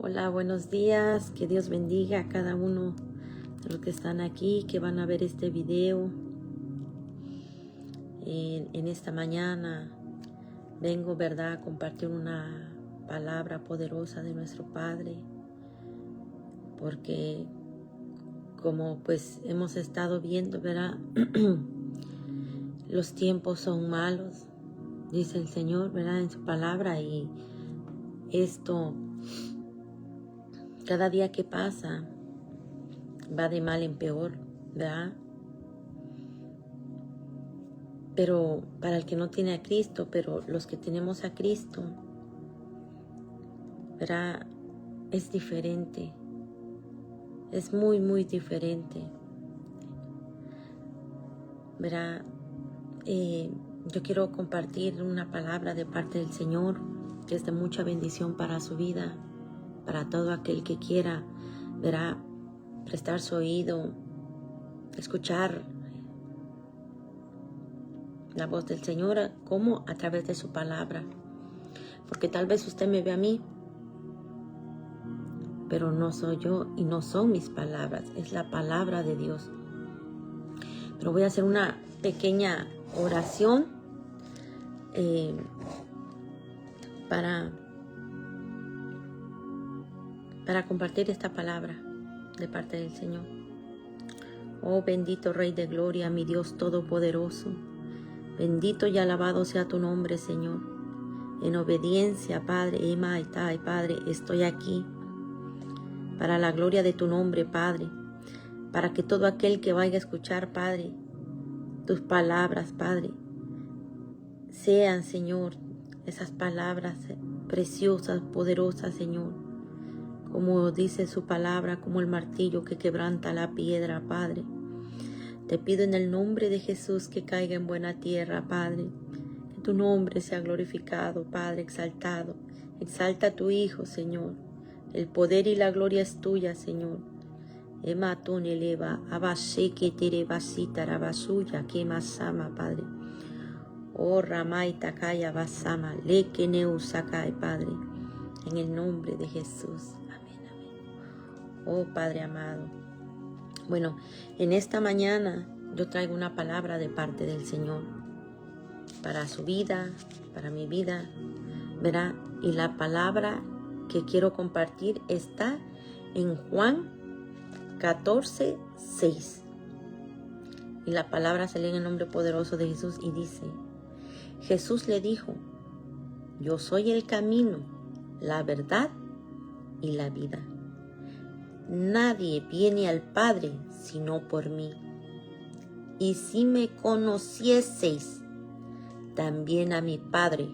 Hola, buenos días. Que Dios bendiga a cada uno de los que están aquí, que van a ver este video. En esta mañana vengo, ¿verdad?, a compartir una palabra poderosa de nuestro Padre, porque como pues hemos estado viendo, ¿verdad? Los tiempos son malos, dice el Señor, ¿verdad?, en su palabra, y esto cada día que pasa va de mal en peor, ¿verdad? Pero para el que no tiene a Cristo, pero los que tenemos a Cristo, ¿verdad?, es diferente. Es muy, muy diferente, ¿verdad? Yo quiero compartir una palabra de parte del Señor que es de mucha bendición para su vida, para todo aquel que quiera, ¿verdad?, prestar su oído, escuchar la voz del Señor, como a través de su palabra. Porque tal vez usted me ve a mí, pero no soy yo y no son mis palabras, es la palabra de Dios. Pero voy a hacer una pequeña oración para compartir esta palabra de parte del Señor. Oh bendito Rey de Gloria, mi Dios Todopoderoso, bendito y alabado sea tu nombre, Señor. En obediencia, Padre, Ema y Padre, estoy aquí para la gloria de tu nombre, Padre, para que todo aquel que vaya a escuchar, Padre, tus palabras, Padre, sean, Señor, esas palabras preciosas, poderosas, Señor, como dice su palabra, como el martillo que quebranta la piedra, Padre. Te pido en el nombre de Jesús que caiga en buena tierra, Padre, que tu nombre sea glorificado, Padre, exaltado. Exalta a tu Hijo, Señor. El poder y la gloria es tuya, Señor. Ematun eleva, abasheke terebasita rabasuya, que masama, Padre. Oh Ramay Takaya Basama, Lekeneu Sakai, Padre, en el nombre de Jesús. Amén, amén. Oh Padre amado. Bueno, en esta mañana yo traigo una palabra de parte del Señor para su vida, para mi vida, ¿verdad? Y la palabra que quiero compartir está en Juan 14:6. Y la palabra se lee en el nombre poderoso de Jesús y dice: Jesús le dijo: yo soy el camino, la verdad y la vida. Nadie viene al Padre sino por mí. Y si me conocieseis, también a mi Padre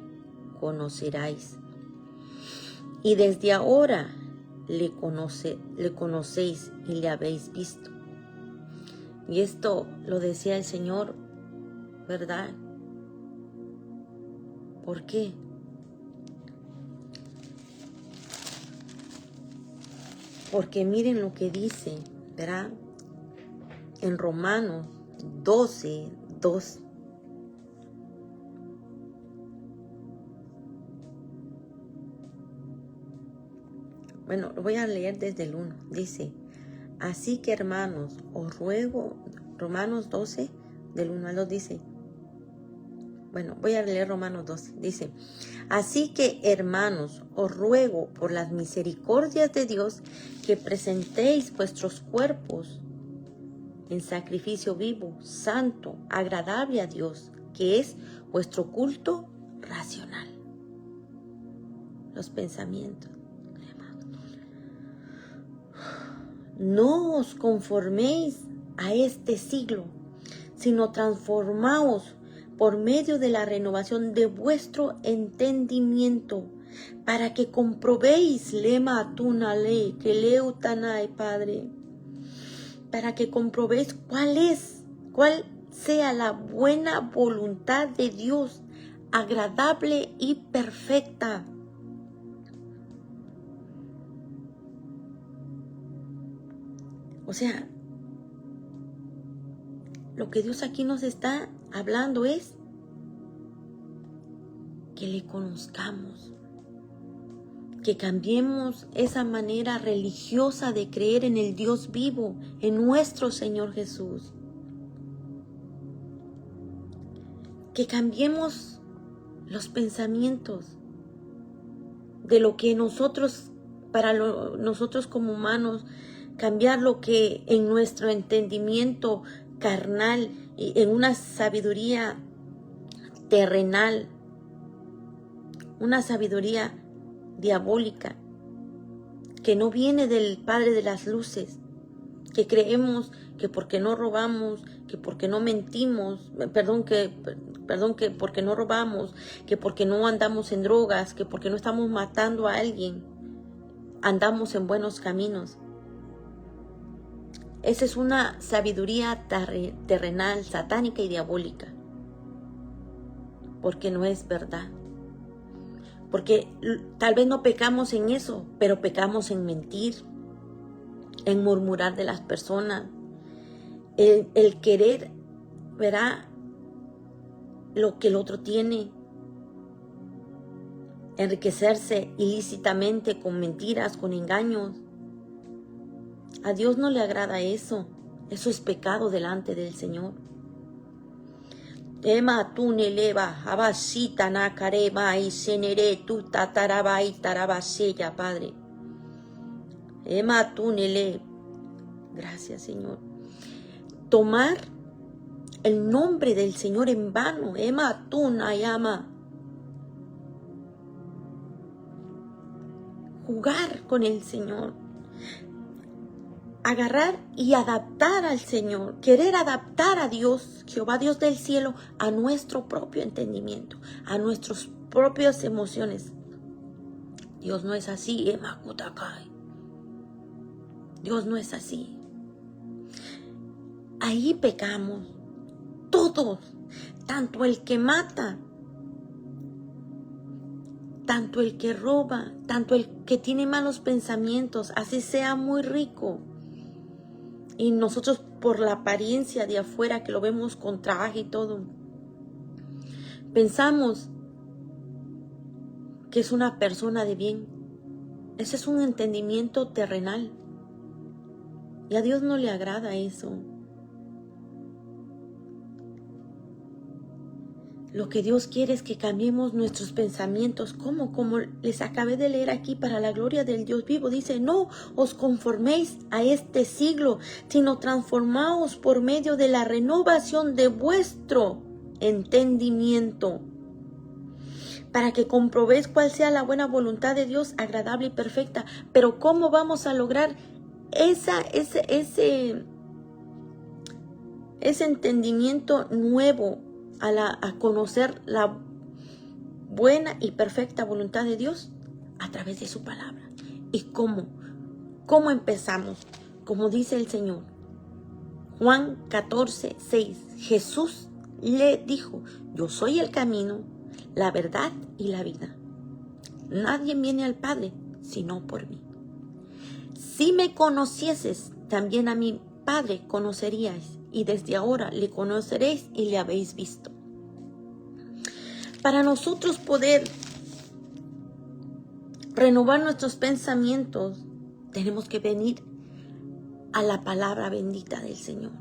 conoceráis. Y desde ahora le conocéis y le habéis visto. Y esto lo decía el Señor, ¿verdad? ¿Por qué? Porque miren lo que dice, ¿verdad? En Romanos 12:2. Bueno, lo voy a leer desde el 1. Dice: así que, hermanos, os ruego, Romanos 12, del 1 al 2 dice, bueno, voy a leer Romanos 12, dice: así que, hermanos, os ruego por las misericordias de Dios que presentéis vuestros cuerpos en sacrificio vivo, santo, agradable a Dios, que es vuestro culto racional. Los pensamientos. No os conforméis a este siglo, sino transformaos por medio de la renovación de vuestro entendimiento, para que comprobéis lema atuna ley, que leutanai, Padre, para que comprobéis cuál sea la buena voluntad de Dios, agradable y perfecta. O sea, lo que Dios aquí nos está hablando es que le conozcamos, que cambiemos esa manera religiosa de creer en el Dios vivo, en nuestro Señor Jesús. Que cambiemos los pensamientos de lo que nosotros, nosotros como humanos, cambiar lo que en nuestro entendimiento carnal y en una sabiduría terrenal, una sabiduría diabólica que no viene del Padre de las luces, que creemos que porque no robamos, que porque no mentimos, que porque no robamos, que porque no andamos en drogas, que porque no estamos matando a alguien, andamos en buenos caminos. Esa es una sabiduría terrenal, satánica y diabólica, porque no es verdad. Porque tal vez no pecamos en eso, pero pecamos en mentir, en murmurar de las personas, el querer, verá, lo que el otro tiene, enriquecerse ilícitamente con mentiras, con engaños. A Dios no le agrada eso. Eso es pecado delante del Señor. Ema tu neleva, abashita na carema y senere tu tataraba y tarabasella, Padre. Ema tu nele. Gracias, Señor. Tomar el nombre del Señor en vano. Ema tu nayama. Jugar con el Señor. Agarrar y adaptar al Señor, querer adaptar a Dios, Jehová Dios del cielo, a nuestro propio entendimiento, a nuestras propias emociones. Dios no es así, Emakutakai. Dios no es así. Ahí pecamos, todos, tanto el que mata, tanto el que roba, tanto el que tiene malos pensamientos, así sea muy rico. Y nosotros por la apariencia de afuera que lo vemos con traje y todo, pensamos que es una persona de bien. Ese es un entendimiento terrenal. Y a Dios no le agrada eso. Lo que Dios quiere es que cambiemos nuestros pensamientos. ¿Cómo? Como les acabé de leer aquí, para la gloria del Dios vivo. Dice, no os conforméis a este siglo, sino transformaos por medio de la renovación de vuestro entendimiento, para que comprobéis cuál sea la buena voluntad de Dios, agradable y perfecta. Pero ¿cómo vamos a lograr ese entendimiento nuevo? A conocer la buena y perfecta voluntad de Dios a través de su palabra. ¿Y cómo? ¿Cómo empezamos? Como dice el Señor. Juan 14:6. Jesús le dijo, yo soy el camino, la verdad y la vida. Nadie viene al Padre sino por mí. Si me conocieses, también a mi Padre conoceríais, y desde ahora le conoceréis y le habéis visto. Para nosotros poder renovar nuestros pensamientos, tenemos que venir a la palabra bendita del Señor.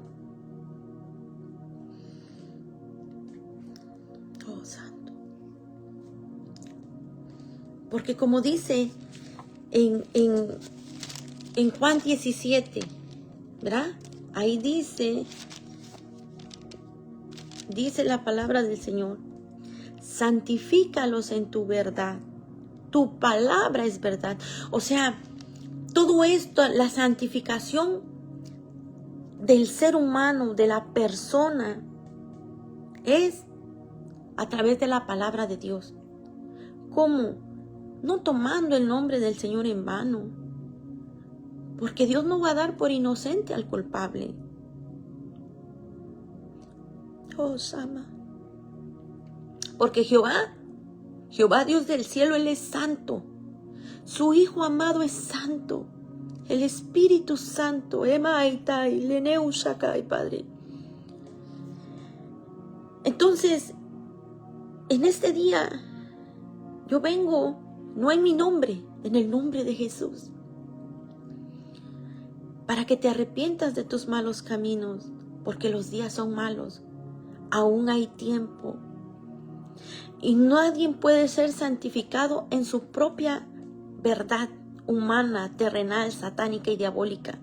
Oh, Santo. Porque como dice en Juan 17, ¿verdad? Ahí dice la palabra del Señor, santifícalos en tu verdad, tu palabra es verdad. O sea, todo esto, la santificación del ser humano, de la persona, es a través de la palabra de Dios. ¿Cómo? No tomando el nombre del Señor en vano, porque Dios no va a dar por inocente al culpable. Oh, Sama. Porque Jehová Dios del cielo, Él es santo. Su Hijo amado es santo. El Espíritu Santo, Emaitai, Leneusakai, Padre. Entonces, en este día, yo vengo no en mi nombre, en el nombre de Jesús, para que te arrepientas de tus malos caminos, porque los días son malos, aún hay tiempo. Y nadie puede ser santificado en su propia verdad humana, terrenal, satánica y diabólica,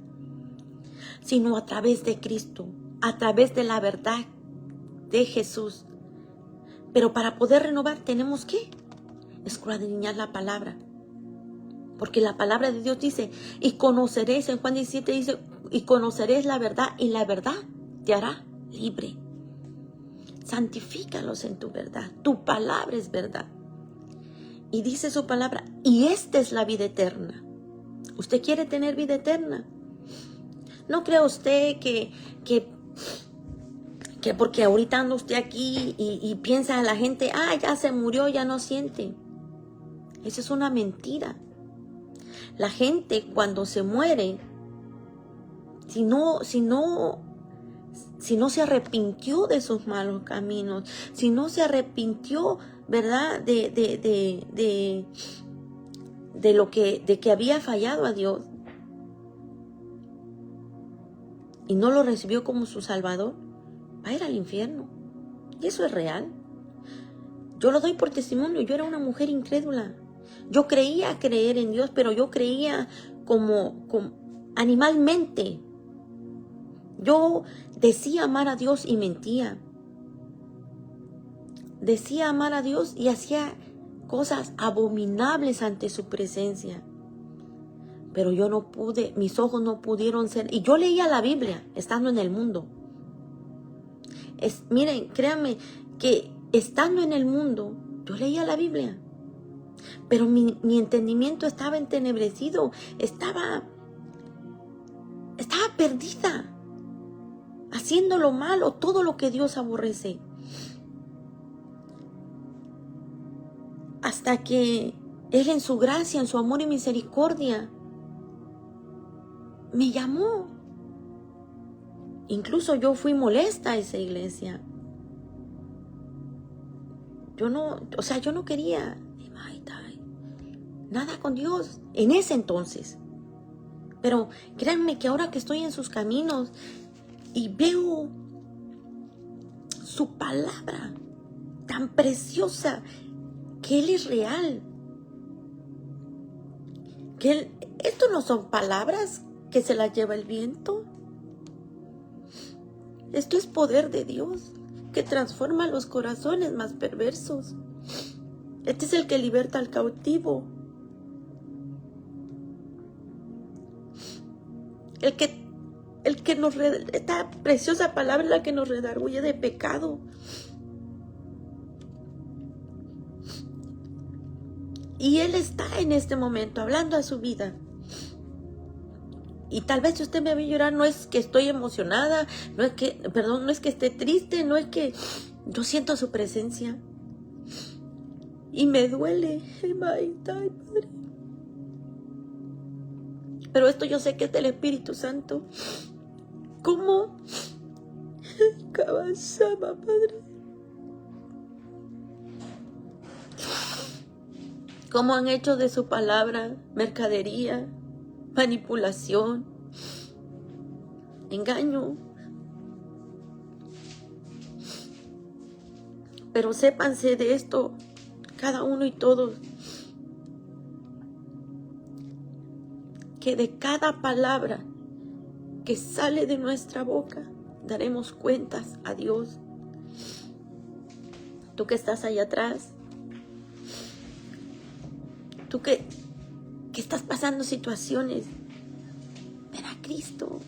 sino a través de Cristo, a través de la verdad de Jesús. Pero para poder renovar tenemos que escudriñar la palabra, porque la palabra de Dios dice, y conoceréis, en Juan 17 dice, y conoceréis la verdad, y la verdad te hará libre. Santifícalos en tu verdad, tu palabra es verdad. Y dice su palabra, y esta es la vida eterna. ¿Usted quiere tener vida eterna? No crea usted que porque ahorita anda usted aquí y piensa a la gente, ya se murió, ya no siente. Eso es una mentira. La gente cuando se muere, si no se arrepintió de sus malos caminos, si no se arrepintió, ¿verdad? De que había fallado a Dios y no lo recibió como su Salvador, va a ir al infierno. Y eso es real. Yo lo doy por testimonio. Yo era una mujer incrédula. Yo creía creer en Dios, pero yo creía como animalmente. Yo decía amar a Dios y mentía. Decía amar a Dios y hacía cosas abominables ante su presencia. Pero yo no pude, mis ojos no pudieron ser. Y yo leía la Biblia estando en el mundo. Miren, créanme que estando en el mundo, yo leía la Biblia. Pero mi entendimiento estaba entenebrecido. Estaba perdida. Haciendo lo malo, todo lo que Dios aborrece. Hasta que Él en su gracia, en su amor y misericordia, me llamó. Incluso yo fui molesta a esa iglesia. Yo no quería nada con Dios en ese entonces. Pero créanme que ahora que estoy en sus caminos y veo su palabra tan preciosa, que Él es real, que esto no son palabras que se las lleva el viento. Esto es poder de Dios que transforma los corazones más perversos. Este es el que liberta al cautivo. Esta preciosa palabra es la que nos redarguye de pecado. Y Él está en este momento hablando a su vida. Y tal vez si usted me ve llorar, no es que estoy emocionada, no es que esté triste, no es que yo siento su presencia. Y me duele, Padre. Pero esto yo sé que es del Espíritu Santo. ¿Cómo? Cabazama, Padre. ¿Cómo han hecho de su palabra mercadería, manipulación, engaño? Pero sépanse de esto, cada uno y todos, que de cada palabra que sale de nuestra boca daremos cuentas a Dios. Tú que estás allá atrás, tú que estás pasando situaciones, ven a Cristo.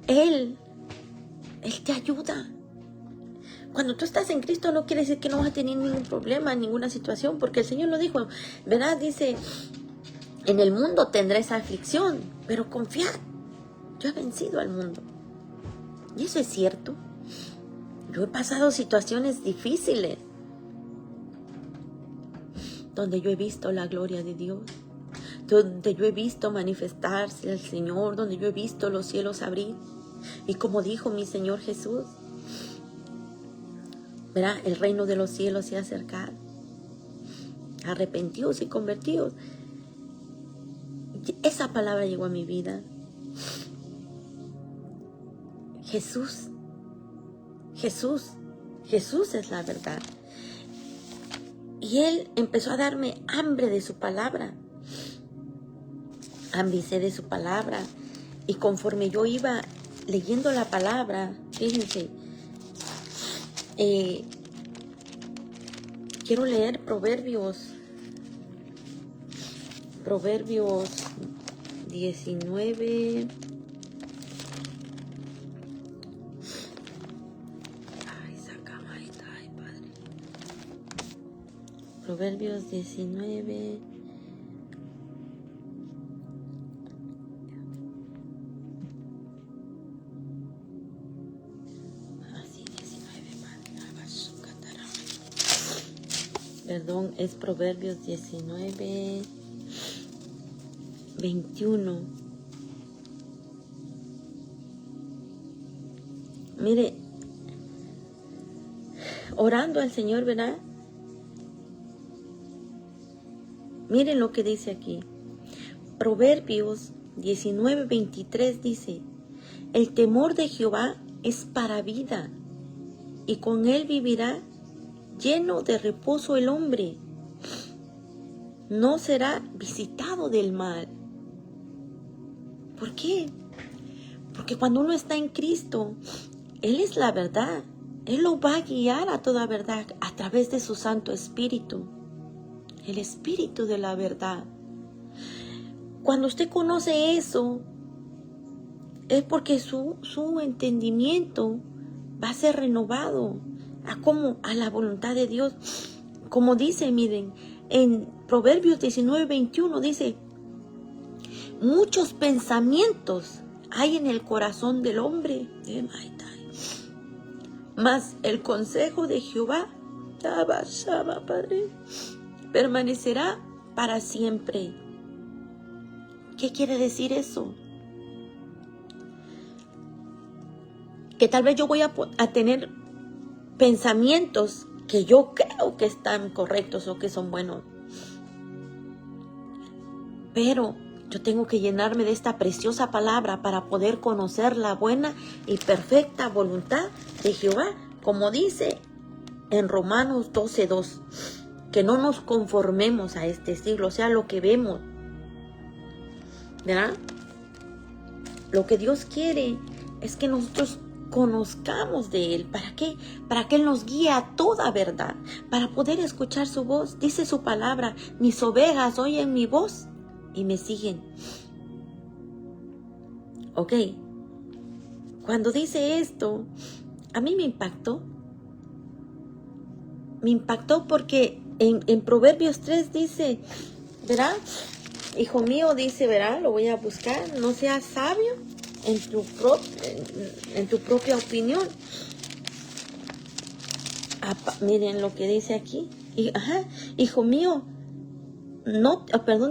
Él te ayuda. Cuando tú estás en Cristo no quiere decir que no vas a tener ningún problema, ninguna situación, porque el Señor lo dijo, ¿verdad? Dice, en el mundo tendréis aflicción, pero confiad, yo he vencido al mundo. Y eso es cierto. Yo he pasado situaciones difíciles, donde yo he visto la gloria de Dios, donde yo he visto manifestarse el Señor, donde yo he visto los cielos abrir. Y como dijo mi Señor Jesús, ¿verdad? El reino de los cielos se ha acercado. Arrepentidos y convertidos. Esa palabra llegó a mi vida. Jesús es la verdad. Y Él empezó a darme hambre de su palabra. Hambre y sed de su palabra. Y conforme yo iba leyendo la palabra, fíjense, quiero leer Proverbios 19. Proverbios 19. Así, 19, perdón, es Proverbios 19, 21. Mire, orando al Señor, ¿verdad? Miren lo que dice aquí. Proverbios 19, 23 dice: el temor de Jehová es para vida, y con él vivirá lleno de reposo el hombre. No será visitado del mal. ¿Por qué? Porque cuando uno está en Cristo, Él es la verdad. Él lo va a guiar a toda verdad a través de su Santo Espíritu. El Espíritu de la verdad. Cuando usted conoce eso, es porque su entendimiento va a ser renovado a la voluntad de Dios. Como dice, miren, en Proverbios 19, 21 dice: muchos pensamientos hay en el corazón del hombre, mas el consejo de Jehová, Padre, permanecerá para siempre. ¿Qué quiere decir eso? Que tal vez yo voy a tener pensamientos que yo creo que están correctos o que son buenos. Pero yo tengo que llenarme de esta preciosa palabra para poder conocer la buena y perfecta voluntad de Jehová. Como dice en Romanos 12:2, que no nos conformemos a este siglo, o sea, lo que vemos, ¿verdad? Lo que Dios quiere es que nosotros conozcamos de Él. ¿Para qué? Para que Él nos guíe a toda verdad, para poder escuchar su voz. Dice su palabra: mis ovejas oyen mi voz y me siguen. Ok, cuando dice esto, a mí me impactó. Me impactó porque en Proverbios 3 dice, ¿verdad? Hijo mío, dice, ¿verdad? Lo voy a buscar. No seas sabio en tu propia opinión. Miren lo que dice aquí. Hijo mío,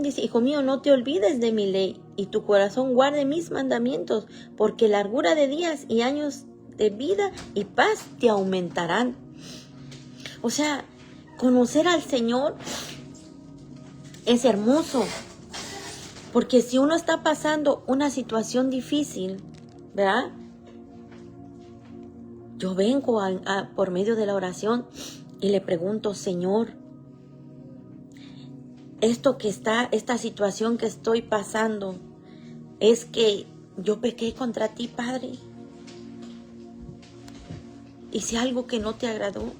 dice: hijo mío, no te olvides de mi ley, y tu corazón guarde mis mandamientos, porque largura de días y años de vida y paz te aumentarán. O sea, conocer al Señor es hermoso, porque si uno está pasando una situación difícil, ¿verdad? Yo vengo por medio de la oración y le pregunto: Señor, esta situación que estoy pasando, es que yo pequé contra ti, Padre. Hice algo que no te agradó.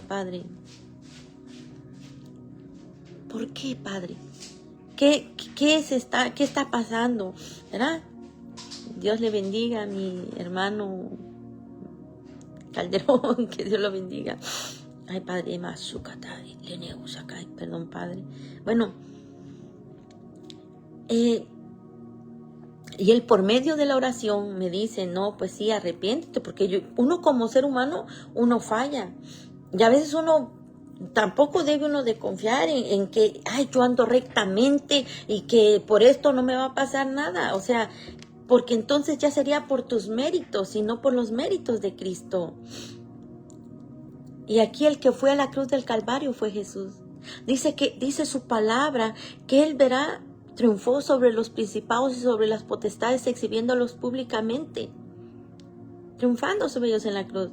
Padre. ¿Por qué, Padre? ¿Qué está pasando? ¿Verdad? Dios le bendiga a mi hermano Calderón, que Dios lo bendiga. Ay, Padre, perdón, Padre. Bueno, y Él por medio de la oración me dice: no, pues sí, arrepiéntete, porque uno como ser humano, uno falla. Y a veces tampoco debe uno de confiar en que, yo ando rectamente y que por esto no me va a pasar nada. O sea, porque entonces ya sería por tus méritos y no por los méritos de Cristo. Y aquí el que fue a la cruz del Calvario fue Jesús. Dice su palabra que Él triunfó sobre los principados y sobre las potestades, exhibiéndolos públicamente, triunfando sobre ellos en la cruz,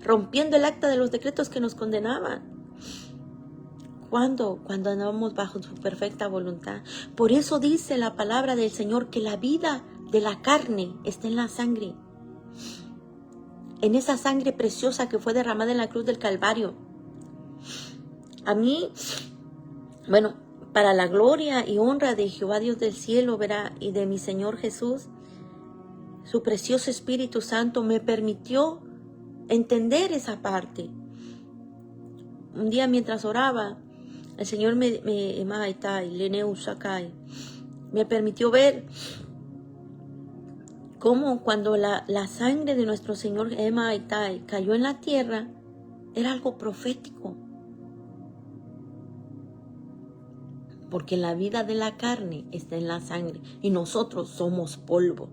rompiendo el acta de los decretos que nos condenaban. ¿Cuándo? Cuando andamos bajo su perfecta voluntad. Por eso dice la palabra del Señor que la vida de la carne está en la sangre, en esa sangre preciosa que fue derramada en la cruz del Calvario. A mí, bueno, para la gloria y honra de Jehová Dios del cielo, y de mi Señor Jesús, su precioso Espíritu Santo me permitió entender esa parte. Un día mientras oraba, el Señor me permitió ver cómo cuando la sangre de nuestro Señor cayó en la tierra, era algo profético. Porque la vida de la carne está en la sangre y nosotros somos polvo.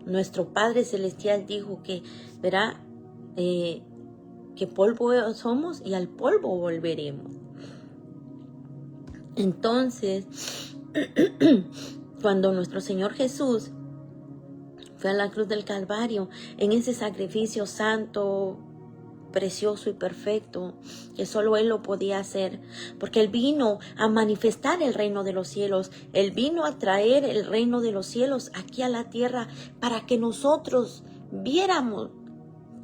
Nuestro Padre Celestial dijo que, que polvo somos y al polvo volveremos. Entonces, cuando nuestro Señor Jesús fue a la cruz del Calvario, en ese sacrificio santo, precioso y perfecto, que solo Él lo podía hacer, porque Él vino a manifestar el reino de los cielos, Él vino a traer el reino de los cielos aquí a la tierra, para que nosotros viéramos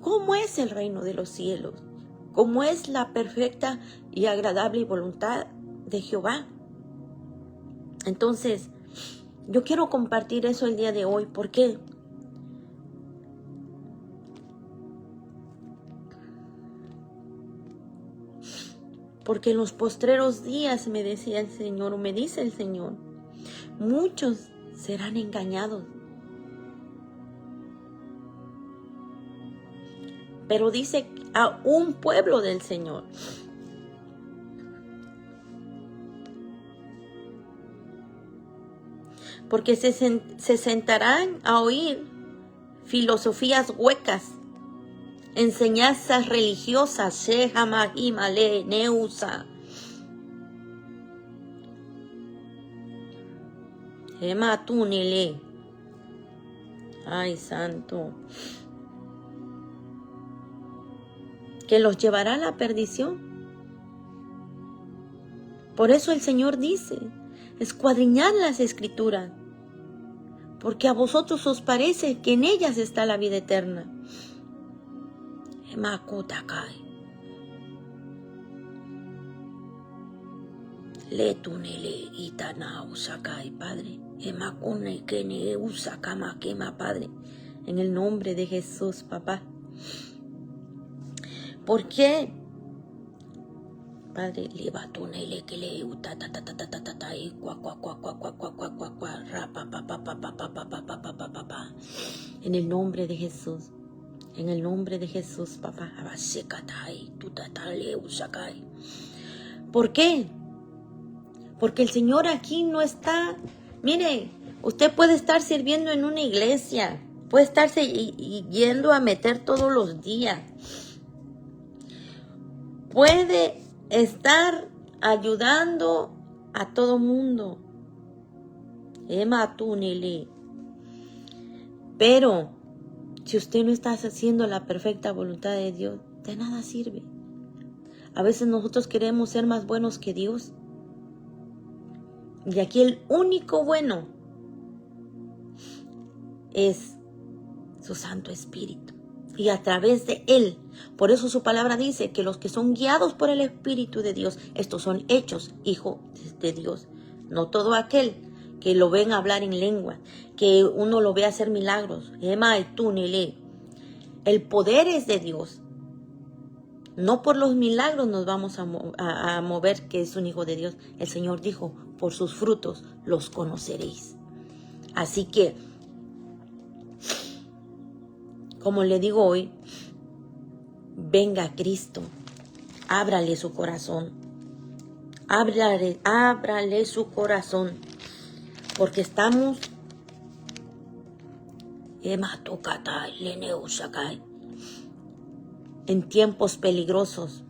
cómo es el reino de los cielos, cómo es la perfecta y agradable voluntad de Jehová. Entonces, yo quiero compartir eso el día de hoy. ¿Por qué? Porque en los postreros días, me decía el Señor, o me dice el Señor, muchos serán engañados. Pero dice a un pueblo del Señor. Porque se sentarán a oír filosofías huecas, enseñanzas religiosas, Shehamaimale, Neusa, Hematunele. Ay, santo. Que los llevará a la perdición. Por eso el Señor dice, escuadriñad las Escrituras, porque a vosotros os parece que en ellas está la vida eterna. Emakutakai. Letunele itana usakai, Padre. Emakune kene usakama kema, Padre. En el nombre de Jesús, papá. ¿Por qué? Padre, levatunele que le en el nombre de Jesús. En el nombre de Jesús, papá. ¿Por qué? Porque el Señor aquí no está. Mire, usted puede estar sirviendo en una iglesia, puede estarse yendo a meter todos los días, puede estar ayudando a todo mundo. Pero si usted no está haciendo la perfecta voluntad de Dios, de nada sirve. A veces nosotros queremos ser más buenos que Dios. Y aquí el único bueno es su Santo Espíritu. Y a través de Él. Por eso su palabra dice que los que son guiados por el Espíritu de Dios, estos son hechos hijos de Dios. No todo aquel que lo ven hablar en lengua, que uno lo ve hacer milagros. El poder es de Dios. No por los milagros nos vamos a mover que es un hijo de Dios. El Señor dijo, por sus frutos los conoceréis. Así que, como le digo hoy, venga Cristo, ábrale su corazón, ábrale su corazón, porque estamos En tiempos peligrosos.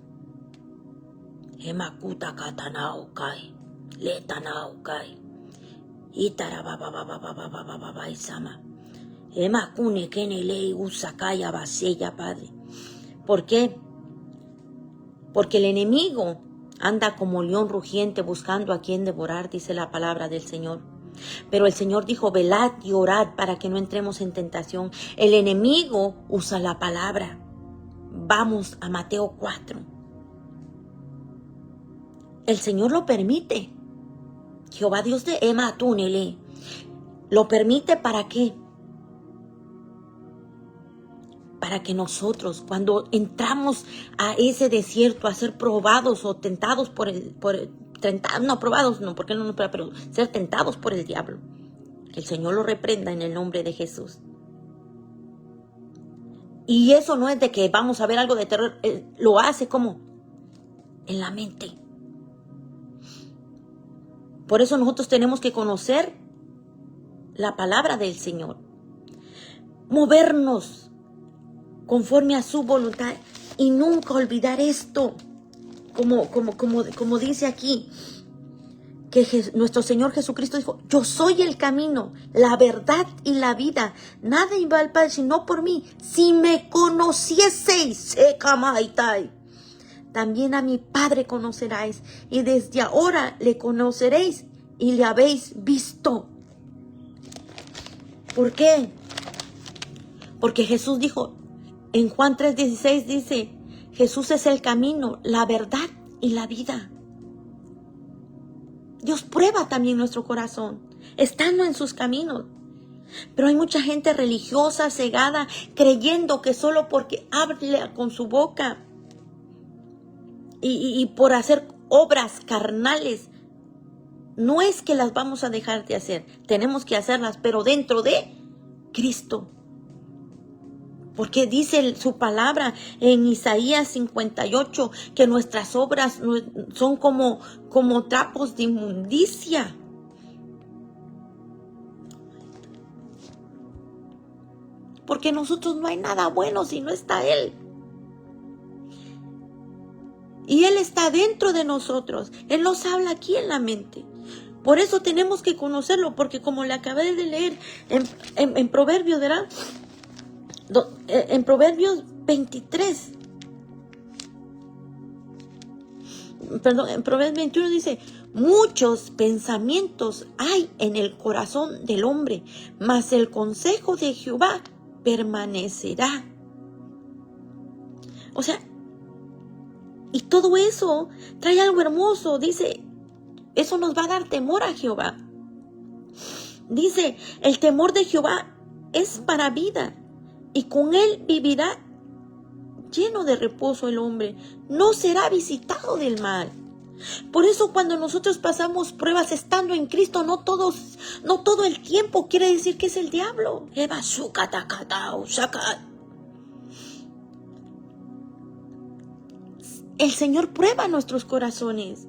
Padre. ¿Por qué? Porque el enemigo anda como león rugiente buscando a quien devorar, dice la palabra del Señor. Pero el Señor dijo, velad y orad para que no entremos en tentación. El enemigo usa la palabra. Vamos a Mateo 4. El Señor lo permite. Jehová Dios de Ema Túnele. ¿Lo permite para qué? Para que nosotros, cuando entramos a ese desierto, a ser probados o tentados probados no, porque no nos prueba, pero ser tentados por el diablo, que el Señor lo reprenda en el nombre de Jesús. Y eso no es de que vamos a ver algo de terror, lo hace como en la mente. Por eso nosotros tenemos que conocer la palabra del Señor, movernos conforme a su voluntad y nunca olvidar esto, como dice aquí, que nuestro Señor Jesucristo dijo, yo soy el camino, la verdad y la vida, nada iba al Padre sino por mí. Si me conocieseis, también a mi Padre conoceráis, y desde ahora le conoceréis y le habéis visto. ¿Por qué? Porque Jesús dijo, en Juan 3:16 dice, Jesús es el camino, la verdad y la vida. Dios prueba también nuestro corazón, estando en sus caminos. Pero hay mucha gente religiosa, cegada, creyendo que solo porque hable con su boca y por hacer obras carnales, no es que las vamos a dejar de hacer. Tenemos que hacerlas, pero dentro de Cristo. Porque dice su palabra en Isaías 58 que nuestras obras son como trapos de inmundicia. Porque nosotros no hay nada bueno si no está Él. Y Él está dentro de nosotros. Él nos habla aquí en la mente. Por eso tenemos que conocerlo, porque como le acabé de leer en Proverbios, ¿verdad? En Proverbios 23, en Proverbios 21 dice, muchos pensamientos hay en el corazón del hombre, mas el consejo de Jehová permanecerá. O sea, y todo eso trae algo hermoso, dice, eso nos va a dar temor a Jehová. Dice, el temor de Jehová es para vida, y con él vivirá lleno de reposo el hombre, no será visitado del mal. Por eso cuando nosotros pasamos pruebas estando en Cristo, no todo el tiempo quiere decir que es el diablo. El Señor prueba nuestros corazones,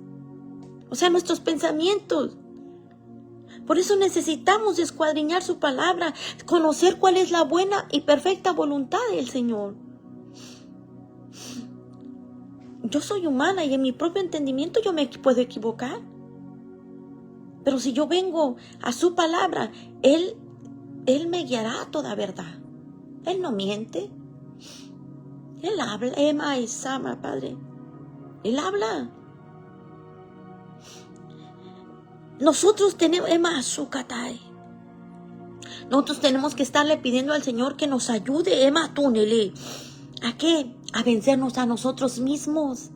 o sea, nuestros pensamientos. Por eso necesitamos escudriñar su palabra, conocer cuál es la buena y perfecta voluntad del Señor. Yo soy humana y en mi propio entendimiento yo me puedo equivocar. Pero si yo vengo a su palabra, Él me guiará a toda verdad. Él no miente. Él habla. Ema y Sama, Padre. Él habla. Nosotros tenemos, nosotros tenemos que estarle pidiendo al Señor que nos ayude, ¿a qué? A vencernos a nosotros mismos.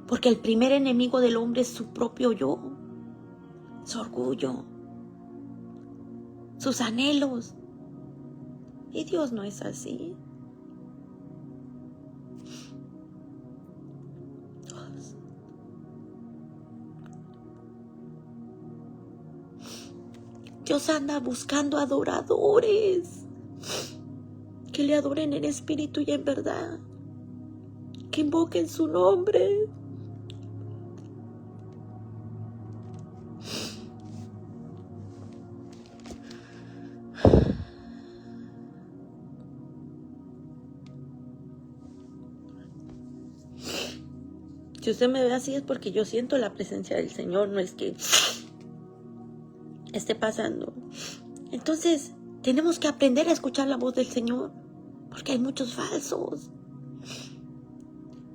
Porque el primer enemigo del hombre es su propio yo, su orgullo, sus anhelos. Y Dios no es así. Dios anda buscando adoradores que le adoren en espíritu y en verdad, que invoquen su nombre. Si usted me ve así es porque yo siento la presencia del Señor, no es que esté pasando. Entonces, tenemos que aprender a escuchar la voz del Señor, porque hay muchos falsos.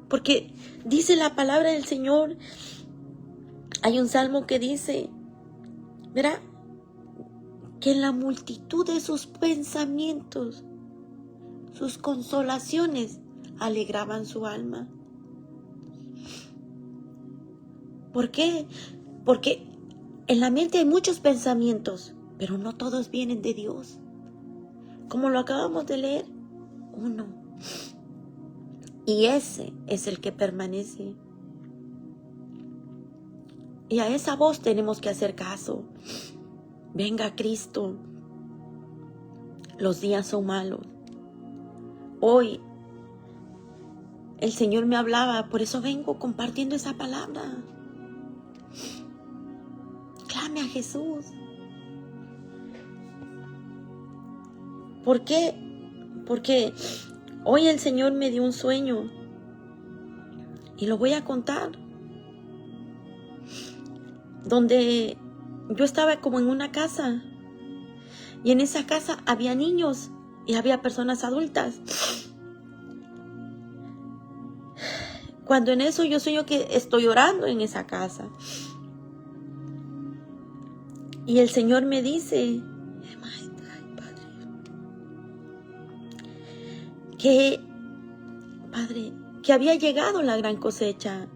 Porque dice la palabra del Señor, hay un salmo que dice, verá, que en la multitud de sus pensamientos, sus consolaciones alegraban su alma. ¿Por qué? Porque en la mente hay muchos pensamientos, pero no todos vienen de Dios. Como lo acabamos de leer, uno. Y ese es el que permanece. Y a esa voz tenemos que hacer caso. Venga Cristo. Los días son malos. Hoy el Señor me hablaba, por eso vengo compartiendo esa palabra. Clame a Jesús. ¿Por qué? Porque hoy el Señor me dio un sueño y lo voy a contar. Donde yo estaba como en una casa y en esa casa había niños y había personas adultas. Cuando en eso yo sueño que estoy orando en esa casa y el Señor me dice que había llegado la gran cosecha.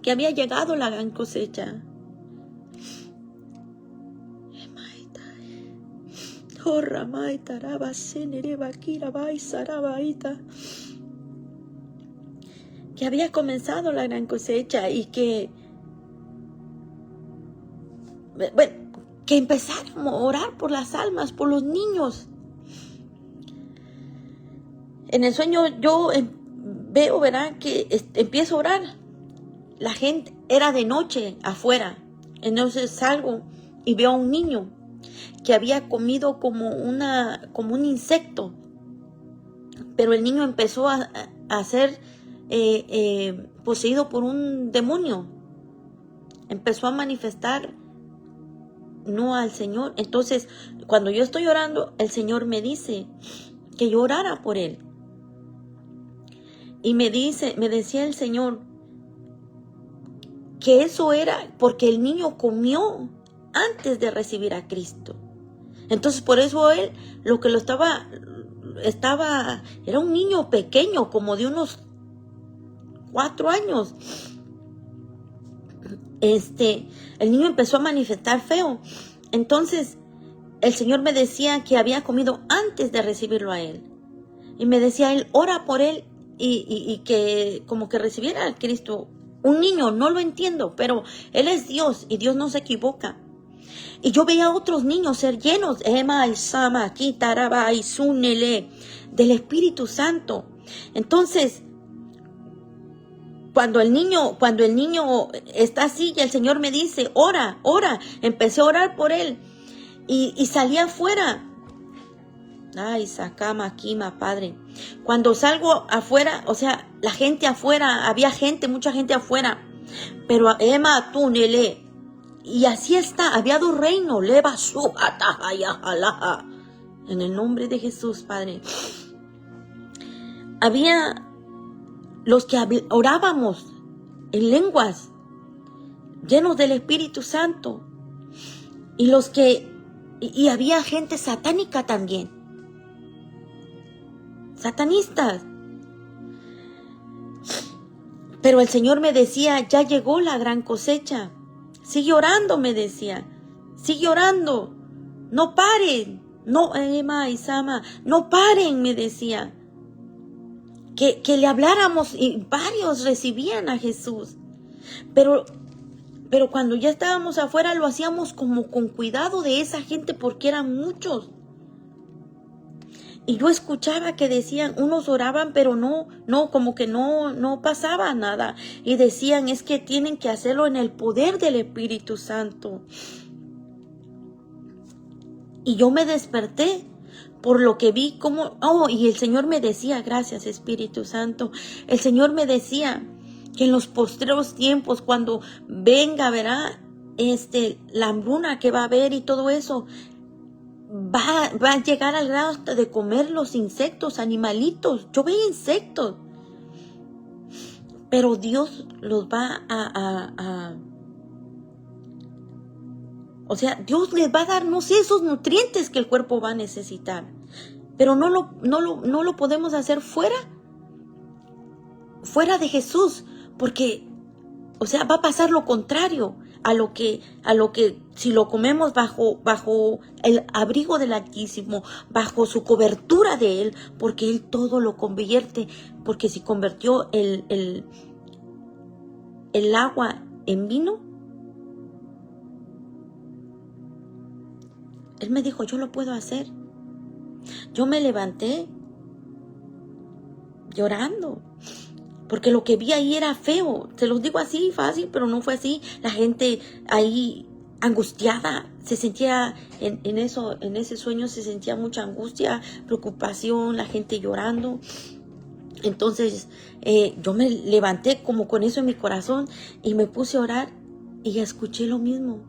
Que había llegado la gran cosecha. Que había comenzado la gran cosecha y que, bueno, que empezáramos a orar por las almas, por los niños. En el sueño yo veo, ¿verdad?, que empiezo a orar. La gente, era de noche afuera. Entonces salgo y veo a un niño que había comido como un insecto. Pero el niño empezó a ser poseído por un demonio. Empezó a manifestar no al Señor. Entonces, cuando yo estoy orando, el Señor me dice que yo orara por él. Y me decía el Señor que eso era porque el niño comió antes de recibir a Cristo. Entonces por eso él, lo que lo estaba, era un niño pequeño, como de unos 4 años. El niño empezó a manifestar feo. Entonces el Señor me decía que había comido antes de recibirlo a él. Y me decía él, ora por él y que como que recibiera a Cristo. Un niño, no lo entiendo, pero él es Dios y Dios no se equivoca. Y yo veía a otros niños ser llenos, del Espíritu Santo. Entonces, cuando el niño está así y el Señor me dice, ora, empecé a orar por él y salí afuera. Ay, sacama, quima, Padre. Cuando salgo afuera, o sea, la gente afuera, había gente, mucha gente afuera, pero Emma, tú, Nele, y así está, había 2 reinos, leva su atahaya, en el nombre de Jesús, Padre. Había los que orábamos en lenguas, llenos del Espíritu Santo, y había gente satánica también. Satanistas. Pero el Señor me decía, ya llegó la gran cosecha. Sigue orando, me decía. Sigue orando. No paren. No, Emma y Sama, no paren, me decía. Que le habláramos y varios recibían a Jesús. Pero cuando ya estábamos afuera lo hacíamos como con cuidado de esa gente porque eran muchos. Y yo escuchaba que decían, unos oraban, pero no, como que no pasaba nada. Y decían, es que tienen que hacerlo en el poder del Espíritu Santo. Y yo me desperté por lo que vi como, y el Señor me decía, gracias Espíritu Santo, el Señor me decía que en los postreros tiempos, cuando venga, verá, la hambruna que va a haber y todo eso, va a llegar al grado hasta de comer los insectos, animalitos. Yo veía insectos, pero Dios los va o sea, Dios les va a dar, no sé, esos nutrientes que el cuerpo va a necesitar. Pero no lo podemos hacer fuera de Jesús, porque, o sea, va a pasar lo contrario a lo que si lo comemos bajo el abrigo del Altísimo, bajo su cobertura de Él, porque Él todo lo convierte, porque si convirtió el agua en vino, Él me dijo, yo lo puedo hacer. Yo me levanté llorando, porque lo que vi ahí era feo. Se los digo así, fácil, pero no fue así. La gente ahí angustiada, se sentía en ese sueño se sentía mucha angustia, preocupación, la gente llorando. Entonces yo me levanté como con eso en mi corazón y me puse a orar y escuché lo mismo.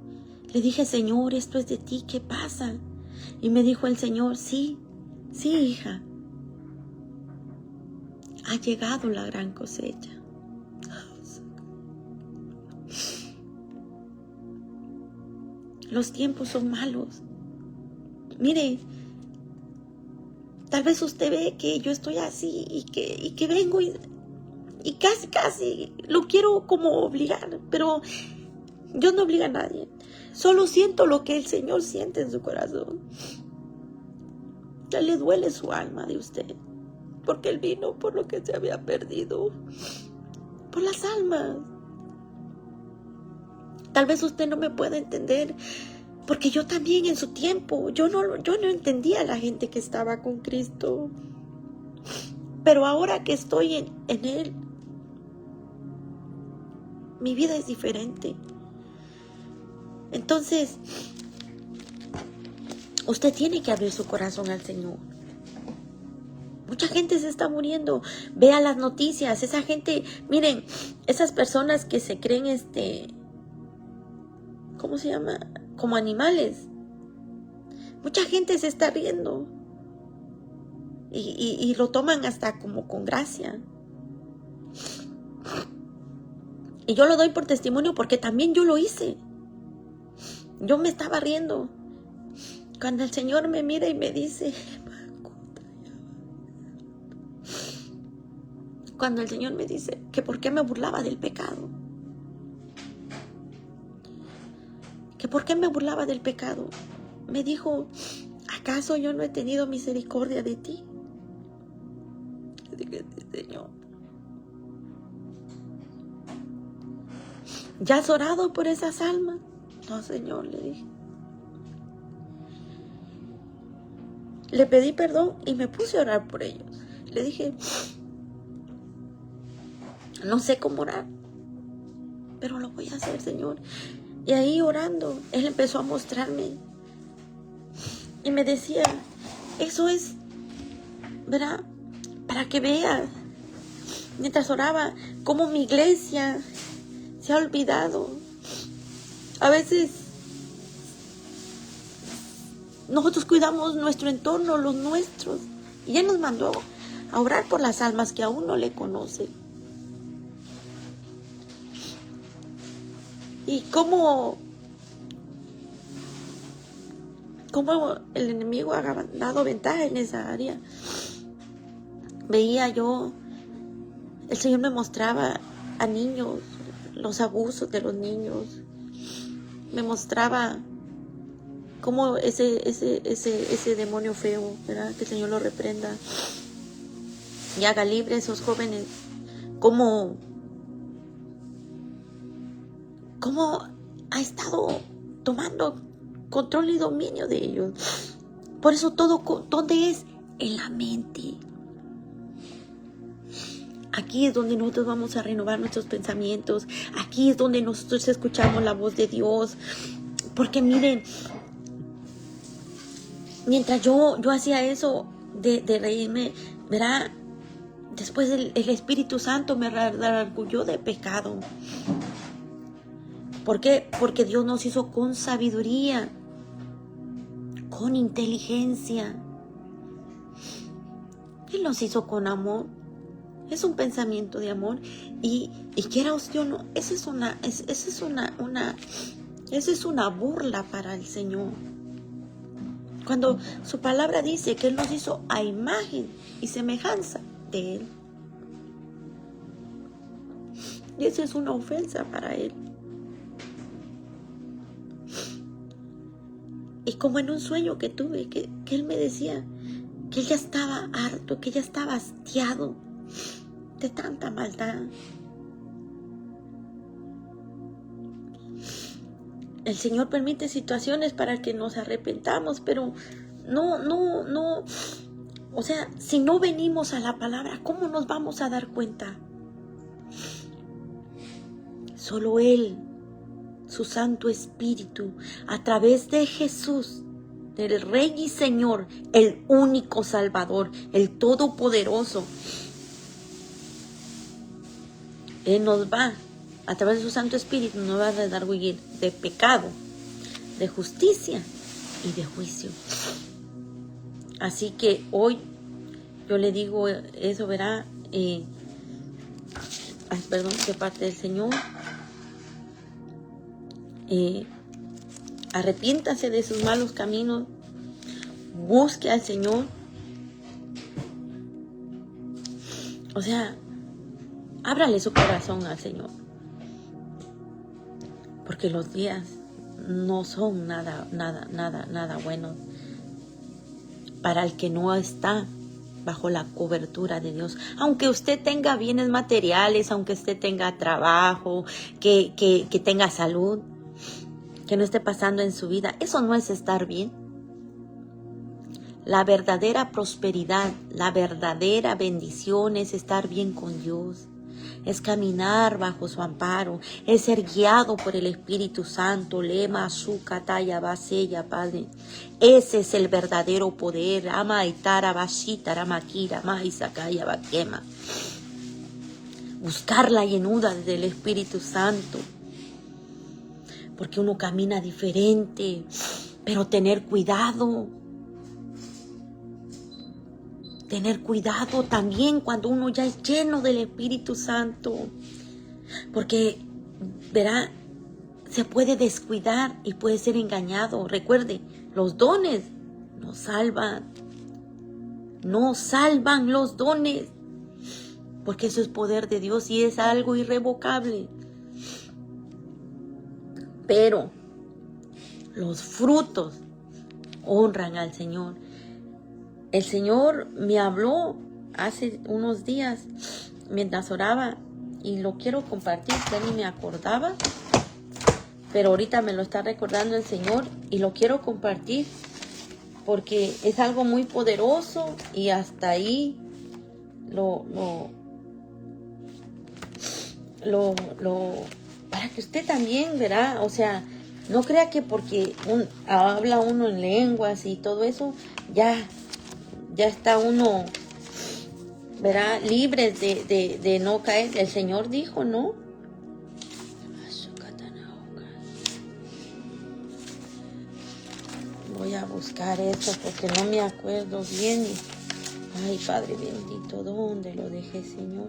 Le dije, Señor, esto es de ti, ¿qué pasa? Y me dijo el Señor, sí, hija, ha llegado la gran cosecha. Los tiempos son malos. Mire, tal vez usted ve que yo estoy así y que vengo y casi lo quiero como obligar, pero yo no obligo a nadie. Solo siento lo que el Señor siente en su corazón. Ya le duele su alma de usted, porque Él vino por lo que se había perdido, por las almas. Tal vez usted no me pueda entender, porque yo también en su tiempo, yo no entendía a la gente que estaba con Cristo. Pero ahora que estoy en Él, mi vida es diferente. Entonces, usted tiene que abrir su corazón al Señor. Mucha gente se está muriendo. Vea las noticias. Esa gente, miren, esas personas que se creen ¿cómo se llama? Como animales. Mucha gente se está riendo. Y lo toman hasta como con gracia. Y yo lo doy por testimonio porque también yo lo hice. Yo me estaba riendo. Cuando el Señor me mira y me dice, cuando el Señor me dice que por qué me burlaba del pecado. Que por qué me burlaba del pecado. Me dijo, ¿acaso yo no he tenido misericordia de ti? Le dije, Señor. ¿Ya has orado por esas almas? No, Señor, le dije. Le pedí perdón y me puse a orar por ellos. Le dije, no sé cómo orar, pero lo voy a hacer, Señor. Y ahí orando, Él empezó a mostrarme. Y me decía, eso es, ¿verdad? Para que veas, mientras oraba, cómo mi iglesia se ha olvidado. A veces nosotros cuidamos nuestro entorno, los nuestros. Y Él nos mandó a orar por las almas que aún no le conocen. Y cómo el enemigo ha dado ventaja en esa área. Veía yo, el Señor me mostraba a niños, los abusos de los niños. Me mostraba cómo ese demonio feo, ¿verdad? Que el Señor lo reprenda y haga libre a esos jóvenes. Cómo ha estado tomando control y dominio de ellos. Por eso todo, ¿dónde es? En la mente. Aquí es donde nosotros vamos a renovar nuestros pensamientos. Aquí es donde nosotros escuchamos la voz de Dios. Porque miren, mientras yo hacía eso de reírme, ¿verdad? Después el Espíritu Santo me redarguyó de pecado. ¿Por qué? Porque Dios nos hizo con sabiduría, con inteligencia. Él nos hizo con amor. Es un pensamiento de amor. Y quiera usted o no, esa es una burla para el Señor. Cuando su palabra dice que Él nos hizo a imagen y semejanza de Él. Y eso es una ofensa para Él. Y como en un sueño que tuve, que Él me decía que Él ya estaba harto, que ya estaba hastiado de tanta maldad. El Señor permite situaciones para que nos arrepentamos, pero no. O sea, si no venimos a la palabra, ¿cómo nos vamos a dar cuenta? Solo Él, su Santo Espíritu, a través de Jesús, el Rey y Señor, el único Salvador, el Todopoderoso, Él nos va, a través de su Santo Espíritu, nos va a redarguir de pecado, de justicia y de juicio. Así que hoy yo le digo eso, verá, de parte del Señor. Arrepiéntase de sus malos caminos, busque al Señor. O sea, ábrale su corazón al Señor, porque los días no son nada buenos para el que no está bajo la cobertura de Dios. Aunque usted tenga bienes materiales, aunque usted tenga trabajo, que tenga salud, que no esté pasando en su vida, eso no es estar bien. La verdadera prosperidad, la verdadera bendición es estar bien con Dios, es caminar bajo su amparo, es ser guiado por el Espíritu Santo. Lema su kataya basella, Padre. Ese es el verdadero poder. Ama itara bashita ramakira maisakaya bakema. Buscar la llenura del Espíritu Santo, porque uno camina diferente, pero tener cuidado. Tener cuidado también cuando uno ya es lleno del Espíritu Santo, porque, verá, se puede descuidar y puede ser engañado. Recuerde, los dones no salvan los dones, porque eso es poder de Dios y es algo irrevocable. Pero los frutos honran al Señor. El Señor me habló hace unos días mientras oraba y lo quiero compartir, ya ni me acordaba, pero ahorita me lo está recordando el Señor y lo quiero compartir porque es algo muy poderoso y hasta ahí para que usted también verá, o sea, no crea que porque habla uno en lenguas y todo eso, ya está uno, verá, libre de no caer. El Señor dijo, ¿no? Voy a buscar esto porque no me acuerdo bien. Ay, Padre bendito, ¿dónde lo dejé, Señor?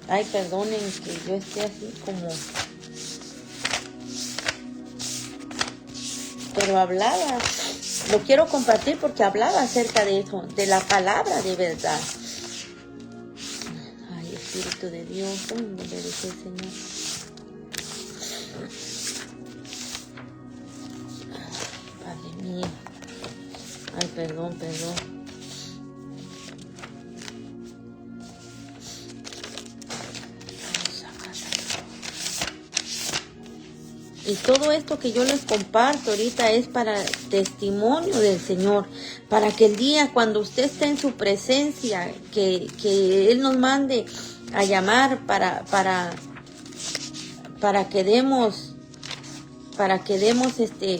Ay, perdonen que yo esté así como... Pero hablaba... Lo quiero compartir porque hablaba acerca de eso, de la palabra de verdad. Ay, Espíritu de Dios, ¿dónde le dejé, Señor? Padre mío. Ay, perdón. Y todo esto que yo les comparto ahorita es para testimonio del Señor, para que el día cuando usted esté en su presencia, que Él nos mande a llamar para que demos para que demos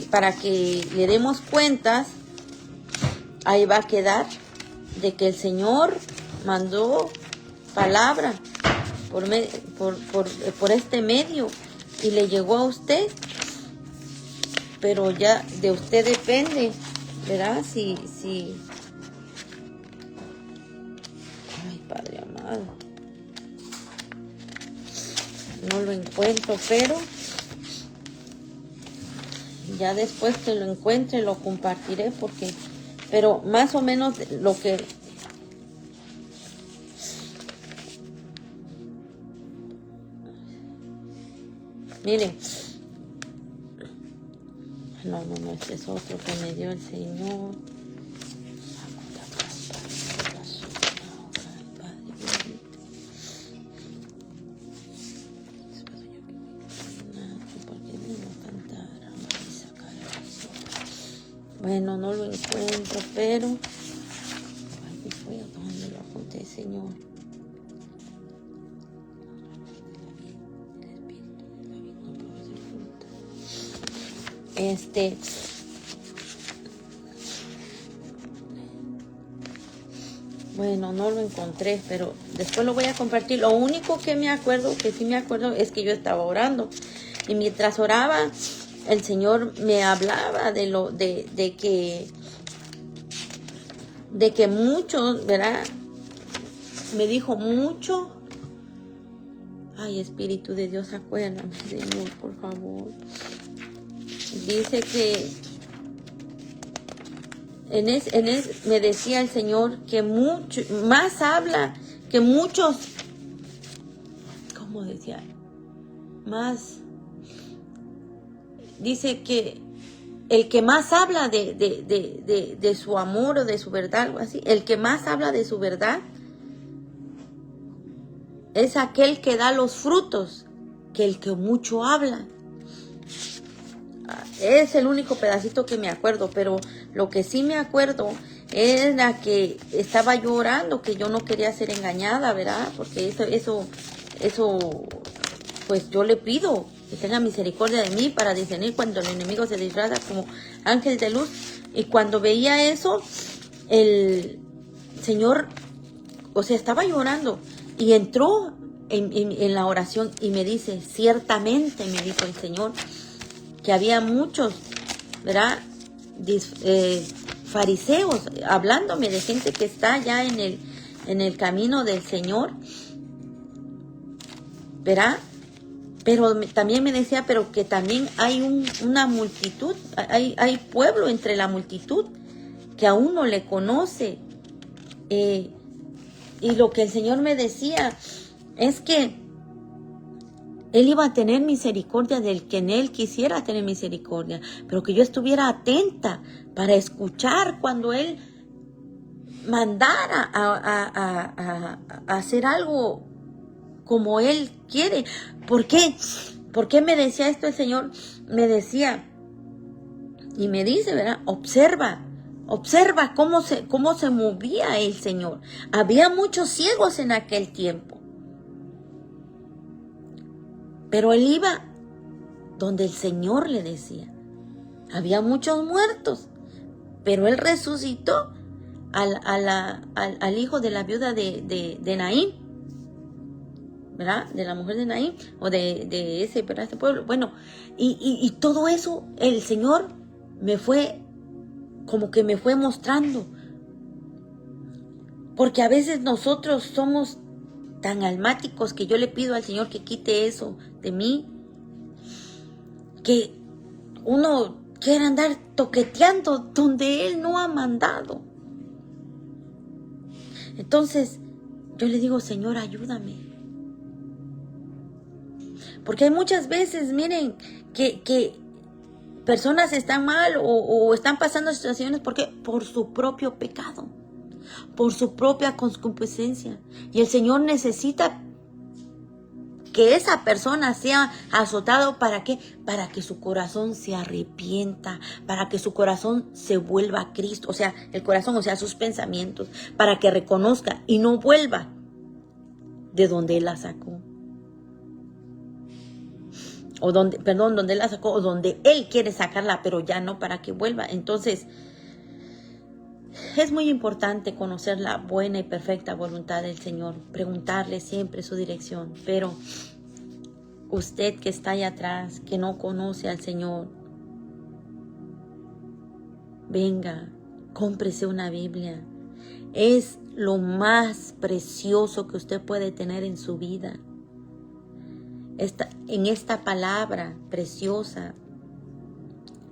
para que le demos cuentas. Ahí va a quedar de que el Señor mandó palabra por este medio y le llegó a usted, pero ya de usted depende, ¿verdad? Si ay, Padre amado, no lo encuentro, pero ya después que lo encuentre lo compartiré, pero más o menos lo que miren, no, este es otro que me dio el Señor. Bueno, no lo encuentro, pero ay, fue donde lo apunté, Señor. Bueno, no lo encontré, pero después lo voy a compartir. Lo único que sí me acuerdo, es que yo estaba orando. Y mientras oraba, el Señor me hablaba de que muchos, ¿verdad? Me dijo mucho. Ay, Espíritu de Dios, acuérdame, Señor, por favor. Dice que me decía el Señor que mucho más habla, que muchos, ¿cómo decía? Más, dice que el que más habla de su amor o de su verdad, algo así, el que más habla de su verdad es aquel que da los frutos, que el que mucho habla. Es el único pedacito que me acuerdo, pero lo que sí me acuerdo es la que estaba yo orando, que yo no quería ser engañada, ¿verdad? Porque eso, pues yo le pido que tenga misericordia de mí para discernir cuando el enemigo se disfraza como ángel de luz. Y cuando veía eso, el Señor, o sea, estaba llorando y entró en la oración y me dice, ciertamente, me dijo el Señor, que había muchos, ¿verdad? Fariseos, hablándome de gente que está ya en el camino del Señor, ¿verdad? Pero también me decía, pero que también hay una multitud, hay pueblo entre la multitud que aún no le conoce. Y lo que el Señor me decía es que Él iba a tener misericordia del que en Él quisiera tener misericordia, pero que yo estuviera atenta para escuchar cuando Él mandara a hacer algo como Él quiere. ¿Por qué? ¿Por qué me decía esto el Señor? Me decía y me dice, ¿verdad? Observa cómo se movía el Señor. Había muchos ciegos en aquel tiempo. Pero Él iba donde el Señor le decía. Había muchos muertos, pero Él resucitó al hijo de la viuda de Naín, ¿verdad? De la mujer de Naín, o de ese pueblo. Bueno, y todo eso el Señor me fue mostrando. Porque a veces nosotros somos tan almáticos que yo le pido al Señor que quite eso de mí, que uno quiere andar toqueteando donde Él no ha mandado. Entonces yo le digo, Señor, ayúdame, porque hay muchas veces, miren, que personas están mal o están pasando situaciones porque por su propio pecado, por su propia concupiscencia, y el Señor necesita que esa persona sea azotado. ¿Para qué? Para que su corazón se arrepienta, para que su corazón se vuelva a Cristo, o sea, el corazón, o sea, sus pensamientos, para que reconozca y no vuelva de donde Él la sacó. o donde, perdón, donde la sacó, o donde Él quiere sacarla, pero ya no para que vuelva. Entonces, es muy importante conocer la buena y perfecta voluntad del Señor, preguntarle siempre su dirección. Pero usted que está allá atrás, que no conoce al Señor, venga, cómprese una Biblia. Es lo más precioso que usted puede tener en su vida. En esta palabra preciosa,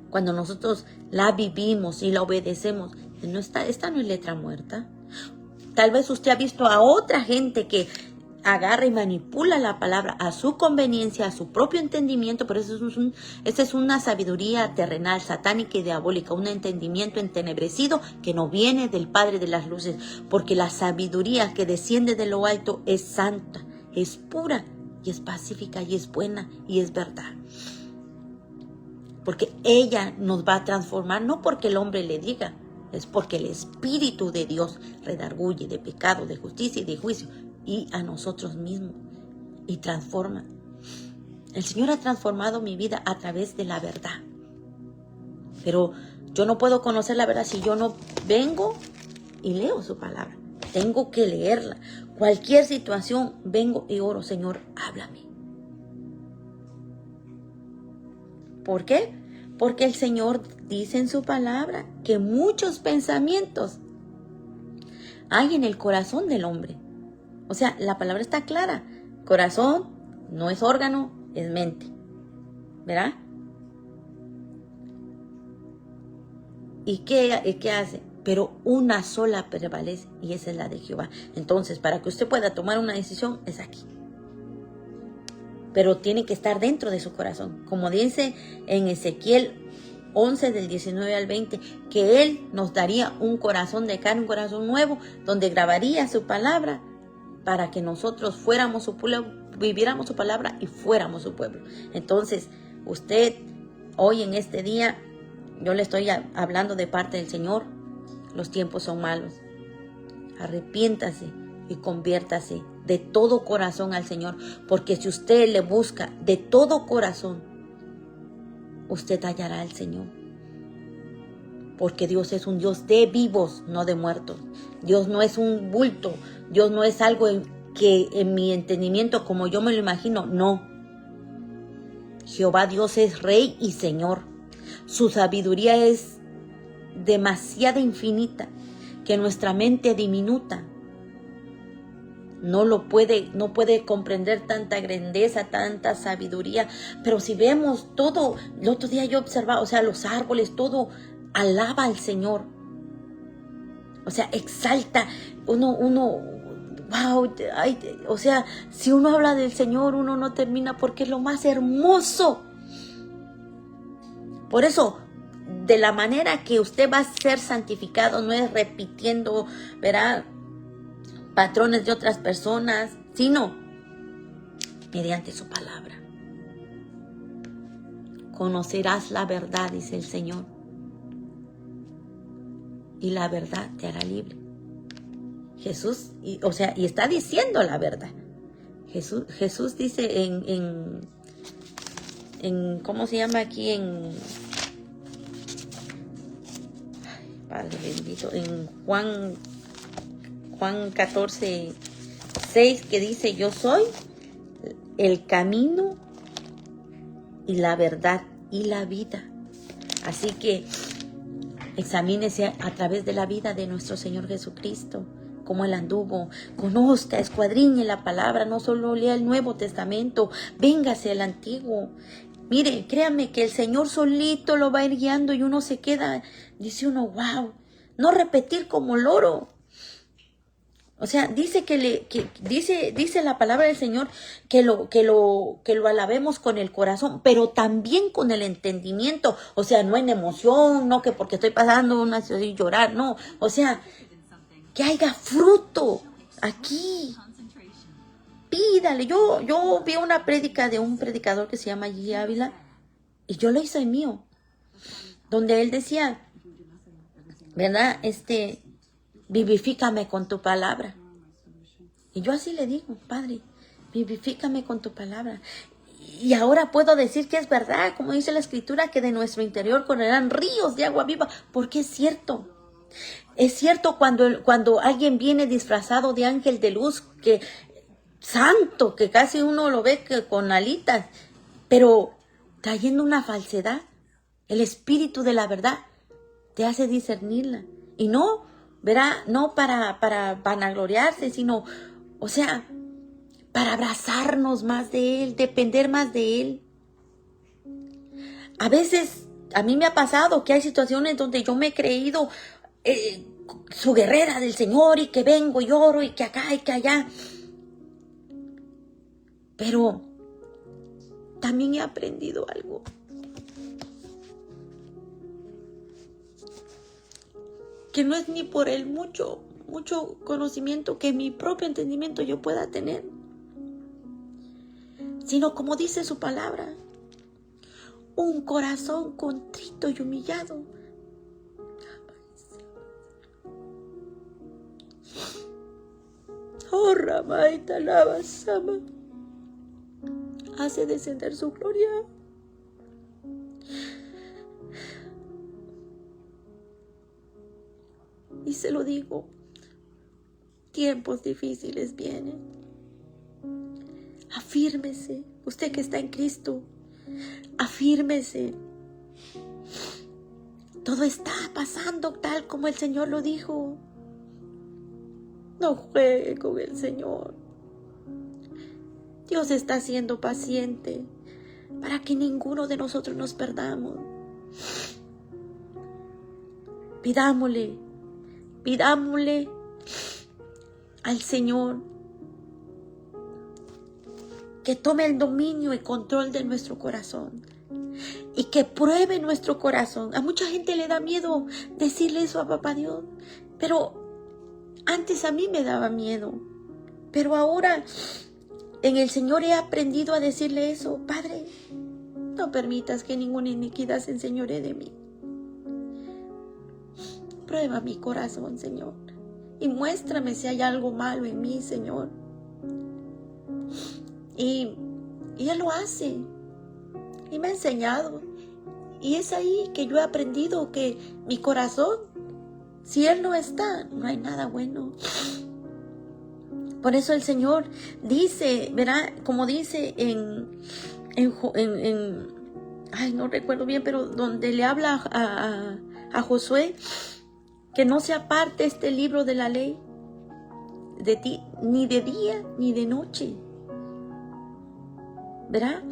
cuando nosotros la vivimos y la obedecemos, esta no es letra muerta. Tal vez usted ha visto a otra gente que agarra y manipula la palabra a su conveniencia, a su propio entendimiento, pero esa es una sabiduría terrenal, satánica y diabólica, un entendimiento entenebrecido que no viene del Padre de las luces, porque la sabiduría que desciende de lo alto es santa, es pura y es pacífica y es buena y es verdad. Porque ella nos va a transformar, no porque el hombre le diga, es porque el Espíritu de Dios redarguye de pecado, de justicia y de juicio, y a nosotros mismos, y transforma. El Señor ha transformado mi vida a través de la verdad. Pero yo no puedo conocer la verdad si yo no vengo y leo su palabra. Tengo que leerla. Cualquier situación, vengo y oro, Señor, háblame. ¿Por qué? Porque el Señor dice en su palabra que muchos pensamientos hay en el corazón del hombre. O sea, la palabra está clara. Corazón no es órgano, es mente. ¿Verdad? ¿Y qué hace? Pero una sola prevalece y esa es la de Jehová. Entonces, para que usted pueda tomar una decisión, es aquí. Pero tiene que estar dentro de su corazón. Como dice en Ezequiel 11 del 19 al 20, que Él nos daría un corazón de carne, un corazón nuevo, donde grabaría su palabra para que nosotros fuéramos su pueblo, viviéramos su palabra y fuéramos su pueblo. Entonces, usted hoy en este día, yo le estoy hablando de parte del Señor, los tiempos son malos. Arrepiéntase y conviértase de todo corazón al Señor, porque si usted le busca de todo corazón, usted hallará al Señor. Porque Dios es un Dios de vivos, no de muertos. Dios no es un bulto. Dios no es algo que en mi entendimiento, como yo me lo imagino, no. Jehová Dios es Rey y Señor. Su sabiduría es demasiado infinita, que nuestra mente diminuta no puede comprender tanta grandeza, tanta sabiduría. Pero si vemos todo, el otro día yo observaba, o sea, los árboles, todo alaba al Señor. O sea, exalta, wow, o sea, si uno habla del Señor, uno no termina porque es lo más hermoso. Por eso, de la manera que usted va a ser santificado, no es repitiendo, ¿verdad?, patrones de otras personas, sino mediante su palabra. Conocerás la verdad, dice el Señor, y la verdad te hará libre. Jesús, y está diciendo la verdad. Jesús dice en ¿cómo se llama aquí? Padre bendito, en Juan 14, 6, que dice: yo soy el camino y la verdad y la vida. Así que examínese a través de la vida de nuestro Señor Jesucristo, cómo Él anduvo. Conozca, escuadriñe la palabra, no solo lea el Nuevo Testamento, véngase al Antiguo. Mire, créame que el Señor solito lo va a ir guiando y uno se queda, dice uno, wow, no repetir como loro. O sea, dice dice la palabra del Señor que lo alabemos con el corazón, pero también con el entendimiento. O sea, no en emoción, no que porque estoy pasando una situación y llorar, no. O sea, que haya fruto aquí. Pídale. Yo vi una prédica de un predicador que se llama G. Ávila y yo lo hice mío, donde él decía, ¿verdad? Vivifícame con tu palabra. Y yo así le digo, Padre, vivifícame con tu palabra. Y ahora puedo decir que es verdad, como dice la Escritura, que de nuestro interior correrán ríos de agua viva, porque es cierto. Es cierto cuando alguien viene disfrazado de ángel de luz, que santo, que casi uno lo ve que con alitas, pero trayendo una falsedad. El espíritu de la verdad te hace discernirla. Y no, verá, no para vanagloriarse, sino, o sea, para abrazarnos más de Él, depender más de Él. A veces, a mí me ha pasado que hay situaciones donde yo me he creído su guerrera del Señor y que vengo y oro y que acá y que allá. Pero también he aprendido algo. Que no es ni por el mucho conocimiento que mi propio entendimiento yo pueda tener, sino como dice su palabra, un corazón contrito y humillado. Oh, Ramaita, lava, Sama, hace descender su gloria. Y se lo digo, tiempos difíciles vienen. Afírmese, usted que está en Cristo, afírmese. Todo está pasando tal como el Señor lo dijo. No juegue con el Señor. Dios está siendo paciente para que ninguno de nosotros nos perdamos. Pidámosle al Señor que tome el dominio y control de nuestro corazón y que pruebe nuestro corazón. A mucha gente le da miedo decirle eso a Papá Dios, pero antes a mí me daba miedo, pero ahora en el Señor he aprendido a decirle eso. Padre, no permitas que ninguna iniquidad se enseñoree de mí. Prueba mi corazón, Señor, y muéstrame si hay algo malo en mí, Señor. Y Él lo hace, y me ha enseñado. Y es ahí que yo he aprendido que mi corazón, si Él no está, no hay nada bueno. Por eso el Señor dice, verá, como dice ay, no recuerdo bien, pero donde le habla a Josué, que no se aparte este libro de la ley de ti, ni de día ni de noche. ¿Verdad?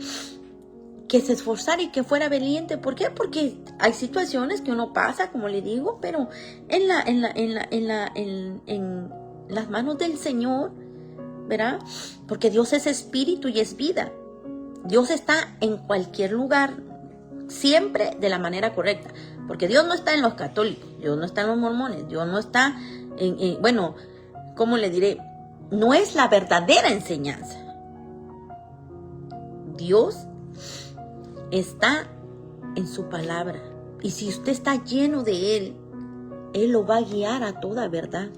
Que se esforzara y que fuera valiente. ¿Por qué? Porque hay situaciones que uno pasa, como le digo, pero en las manos del Señor, ¿verdad? Porque Dios es espíritu y es vida. Dios está en cualquier lugar, siempre de la manera correcta. Porque Dios no está en los católicos, Dios no está en los mormones, Dios no está bueno, ¿cómo le diré? No es la verdadera enseñanza. Dios está en su palabra. Y si usted está lleno de Él, Él lo va a guiar a toda verdad.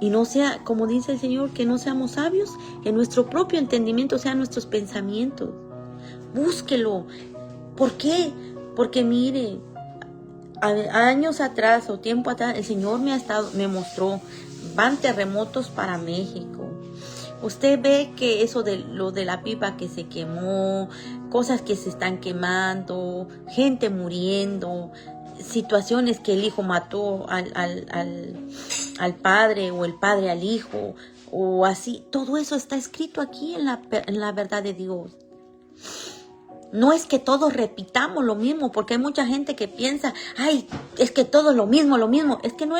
Y no sea, como dice el Señor, que no seamos sabios, que nuestro propio entendimiento sean nuestros pensamientos. Búsquelo. ¿Por qué? Porque mire, años atrás o tiempo atrás, el Señor me mostró, van terremotos para México. Usted ve que eso de lo de la pipa que se quemó, cosas que se están quemando, gente muriendo, situaciones que el hijo mató al padre o el padre al hijo, o así. Todo eso está escrito aquí en la verdad de Dios. No es que todos repitamos lo mismo, porque hay mucha gente que piensa, ay, es que todo es lo mismo. Es que no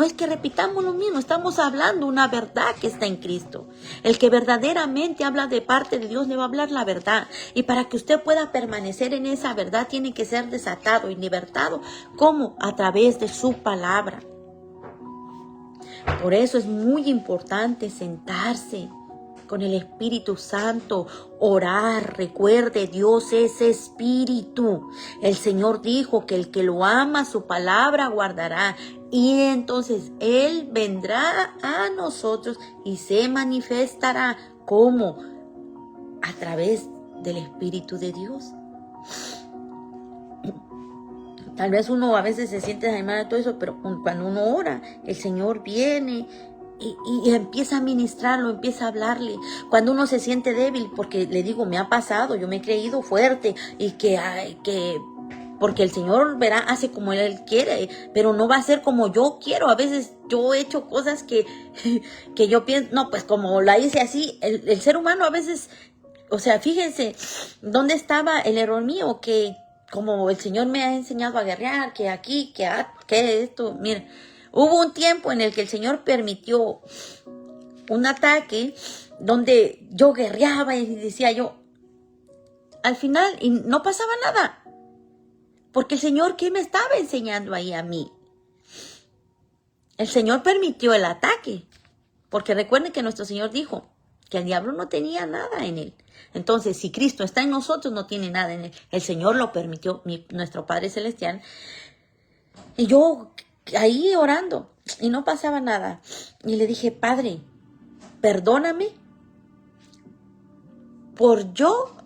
es que repitamos lo mismo, estamos hablando una verdad que está en Cristo. El que verdaderamente habla de parte de Dios le va a hablar la verdad. Y para que usted pueda permanecer en esa verdad, tiene que ser desatado y libertado. ¿Cómo? A través de su palabra. Por eso es muy importante sentarse con el Espíritu Santo, orar. Recuerde, Dios es espíritu. El Señor dijo que el que lo ama, su palabra guardará. Y entonces Él vendrá a nosotros y se manifestará. ¿Cómo? a través del Espíritu de Dios. Tal vez uno a veces se siente desanimado de todo eso, pero cuando uno ora, el Señor viene y empieza a ministrarlo, empieza a hablarle. Cuando uno se siente débil, porque le digo, me ha pasado, yo me he creído fuerte y porque el Señor verá, hace como Él quiere, pero no va a ser como yo quiero. A veces yo he hecho cosas que yo pienso, no, pues como la hice así, el ser humano a veces, o sea, fíjense, ¿dónde estaba el error mío? Que como el Señor me ha enseñado a guerrear, que aquí, que esto, mira, hubo un tiempo en el que el Señor permitió un ataque donde yo guerreaba y decía yo, al final, y no pasaba nada. Porque el Señor, ¿qué me estaba enseñando ahí a mí? El Señor permitió el ataque. Porque recuerden que nuestro Señor dijo que el diablo no tenía nada en él. Entonces, si Cristo está en nosotros, no tiene nada en él. El Señor lo permitió, nuestro Padre Celestial. Y yo ahí orando, y no pasaba nada. Y le dije, Padre, perdóname por yo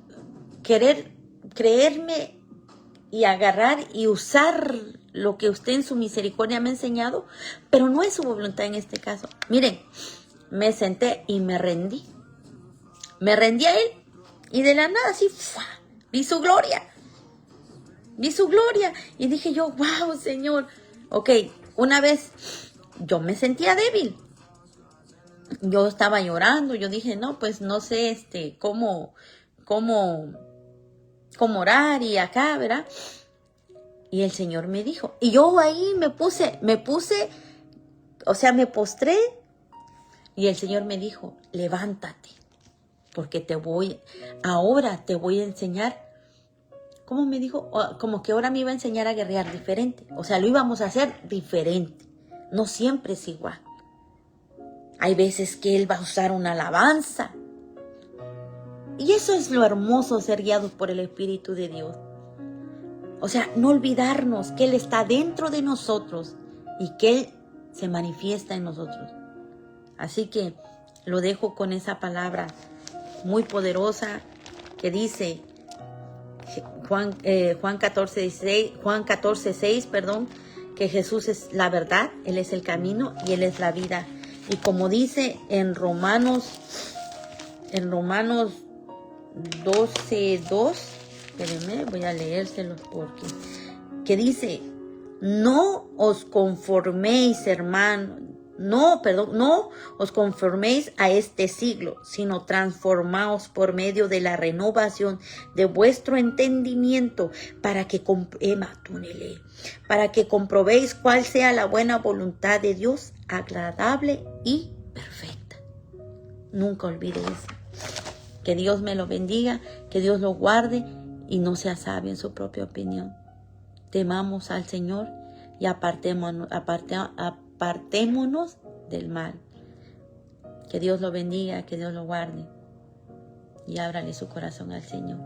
querer creerme y agarrar y usar lo que usted en su misericordia me ha enseñado, pero no es su voluntad en este caso. Miren, me senté y me rendí. Me rendí a Él y de la nada así, ¡fua!, vi su gloria. Vi su gloria y dije yo, wow, Señor. Ok, una vez yo me sentía débil. Yo estaba llorando, yo dije, no, pues no sé cómo orar y acá, ¿verdad? Y el Señor me dijo, y yo ahí me puse, o sea, me postré, y el Señor me dijo, levántate, porque ahora te voy a enseñar. ¿Cómo me dijo? Como que ahora me iba a enseñar a guerrear diferente. O sea, lo íbamos a hacer diferente. No siempre es igual. Hay veces que Él va a usar una alabanza. Y eso es lo hermoso, ser guiados por el Espíritu de Dios. O sea, no olvidarnos que Él está dentro de nosotros y que Él se manifiesta en nosotros. Así que lo dejo con esa palabra muy poderosa que dice Juan 14:6, que Jesús es la verdad, Él es el camino y Él es la vida. Y como dice en Romanos 12:2, espérenme, voy a leérselos porque, que dice, no os conforméis, hermanos, no os conforméis a este siglo, sino transformaos por medio de la renovación de vuestro entendimiento para que comprobéis cuál sea la buena voluntad de Dios, agradable y perfecta. Nunca olvide eso. Que Dios me lo bendiga, que Dios lo guarde y no sea sabio en su propia opinión. Temamos al Señor y apartémonos del mal. Que Dios lo bendiga, que Dios lo guarde y ábrale su corazón al Señor.